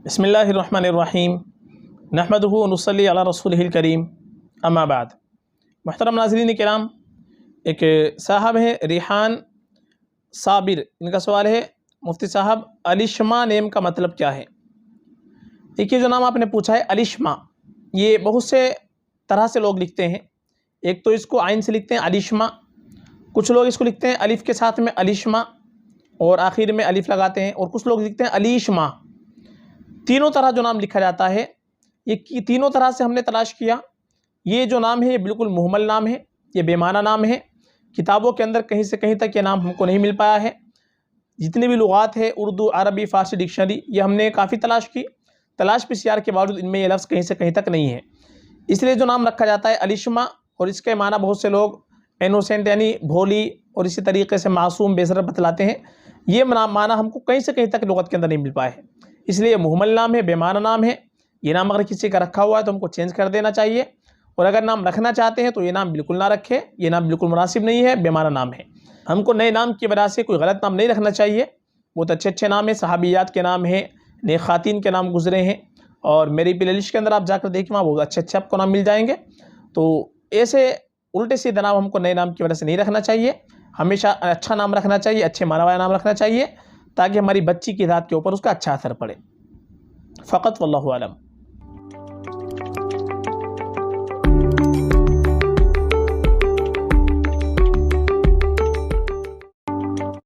बिस्मिल्लाहिर्रहमानिर्रहीम नहमदुहु व नुसल्ली अला रसूलिहिल करीम अम्मा बाद। मुहतरम नाज़रीन किराम, एक साहब हैं रिहान साबिर, इनका सवाल है मुफ्ती साहब अलिश्मा नेम का मतलब क्या है। देखिए, जो नाम आपने पूछा है अलिश्मा, ये बहुत से तरह से लोग लिखते हैं। एक तो इसको आइन से लिखते हैं अलिश्मा, कुछ लोग इसको लिखते हैं अलिफ के साथ में अलिश्मा और आखिर में अलिफ लगाते हैं, और कुछ लोग लिखते हैं अलीश्मा। तीनों तरह जो नाम लिखा जाता है, ये तीनों तरह से हमने तलाश किया। ये जो नाम है ये बिल्कुल मुहम्मल नाम है, ये बेमाना नाम है। किताबों के अंदर कहीं से कहीं तक ये नाम हमको नहीं मिल पाया है। जितनी भी लुगात है, उर्दू, अरबी, फ़ारसी डिक्शनरी, ये हमने काफ़ी तलाश की। तलाश पसीआर के बावजूद इनमें ये लफ्ज़ कहीं से कहीं तक नहीं है। इसलिए जो नाम रखा जाता है अलिश्मा, और इसके माना बहुत से लोग इनोसेंट यानी भोली और इसी तरीके से मासूम, बेसरत बतलाते हैं। ये माना हमको कहीं से कहीं तक लुगत के अंदर नहीं मिल पाया है। इसलिए ये मुहम्मल नाम है, बेमाना नाम है। ये नाम अगर किसी का रखा हुआ है तो हमको चेंज कर देना चाहिए, और अगर नाम रखना चाहते हैं तो ये नाम बिल्कुल ना रखें। ये नाम बिल्कुल मुनासिब नहीं है, बेमाना नाम है। हमको नए नाम की वजह से कोई गलत नाम नहीं रखना चाहिए। बहुत अच्छे अच्छे नाम हैं, सहाबियात के नाम हैं, नेक खातीन के नाम गुजरे हैं, और मेरी प्लेलिस्ट के अंदर आप जाकर देखिए, वहाँ बहुत अच्छे अच्छे आपको नाम मिल जाएंगे। तो ऐसे उल्टे सीधे नाम हमको नए नाम की वजह से नहीं रखना चाहिए। हमेशा अच्छा नाम रखना चाहिए, अच्छे माना वाला नाम रखना चाहिए, ताकि हमारी बच्ची की ज़ात के ऊपर उसका अच्छा असर पड़े। फ़कत वल्लाहु आलम।